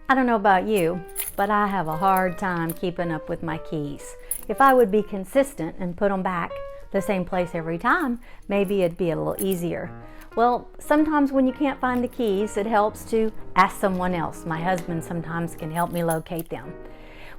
I don't know about you, but I have a hard time keeping up with my keys. If I would be consistent and put them back the same place every time, maybe it'd be a little easier. Well, sometimes when you can't find the keys, it helps to ask someone else. My husband sometimes can help me locate them.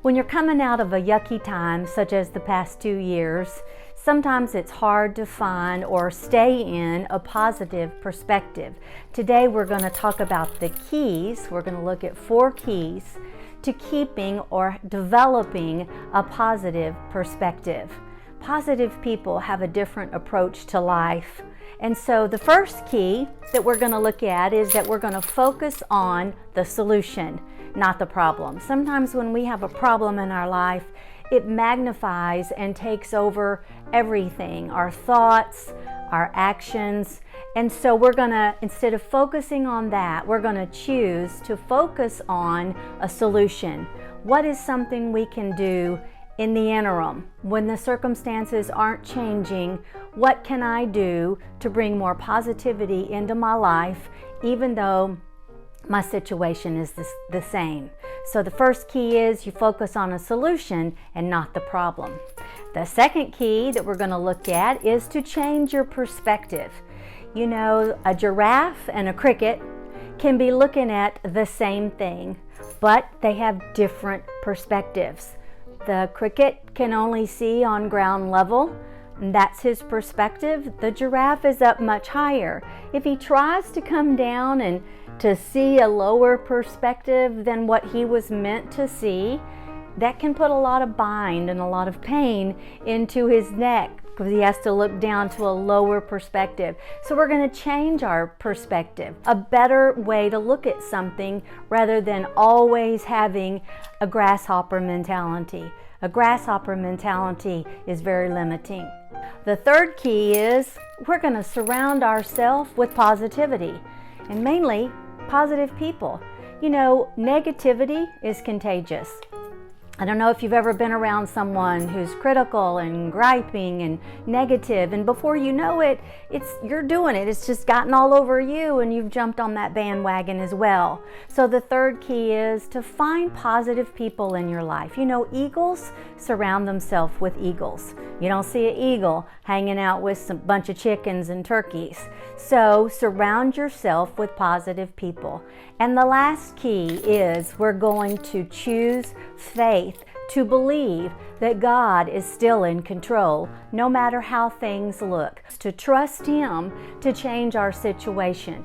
When you're coming out of a yucky time, such as the past 2 years, sometimes it's hard to find or stay in a positive perspective. Today we're going to talk about the keys. We're going to look at 4 keys to keeping or developing a positive perspective. Positive people have a different approach to life. And so the first key that we're going to look at is that we're going to focus on the solution, not the problem. Sometimes when we have a problem in our life, it magnifies and takes over everything, our thoughts, our actions. And so we're going to, instead of focusing on that, we're going to choose to focus on a solution. What is something we can do in the interim, when the circumstances aren't changing? What can I do to bring more positivity into my life, even though my situation is the same? So the first key is you focus on a solution and not the problem. The second key that we're going to look at is to change your perspective. You know, a giraffe and a cricket can be looking at the same thing, but they have different perspectives. The cricket can only see on ground level, and that's his perspective. The giraffe is up much higher. If he tries to come down and to see a lower perspective than what he was meant to see, that can put a lot of bind and a lot of pain into his neck because he has to look down to a lower perspective. So we're going to change our perspective, a better way to look at something rather than always having a grasshopper mentality. A grasshopper mentality is very limiting. The third key is we're going to surround ourselves with positivity, and mainly positive people. You know, negativity is contagious. I don't know if you've ever been around someone who's critical and griping and negative, and before you know it, you're doing it. It's just gotten all over you and you've jumped on that bandwagon as well. So the third key is to find positive people in your life. You know, eagles surround themselves with eagles. You don't see an eagle hanging out with a bunch of chickens and turkeys. So surround yourself with positive people. And the last key is we're going to choose faith, to believe that God is still in control, no matter how things look, to trust Him to change our situation.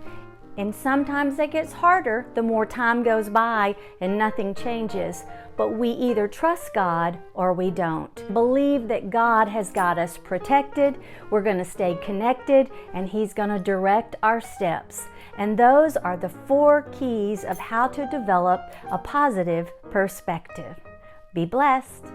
And sometimes it gets harder the more time goes by and nothing changes. But we either trust God or we don't. Believe that God has got us protected, we're going to stay connected, and He's going to direct our steps. And those are the 4 keys of how to develop a positive perspective. Be blessed.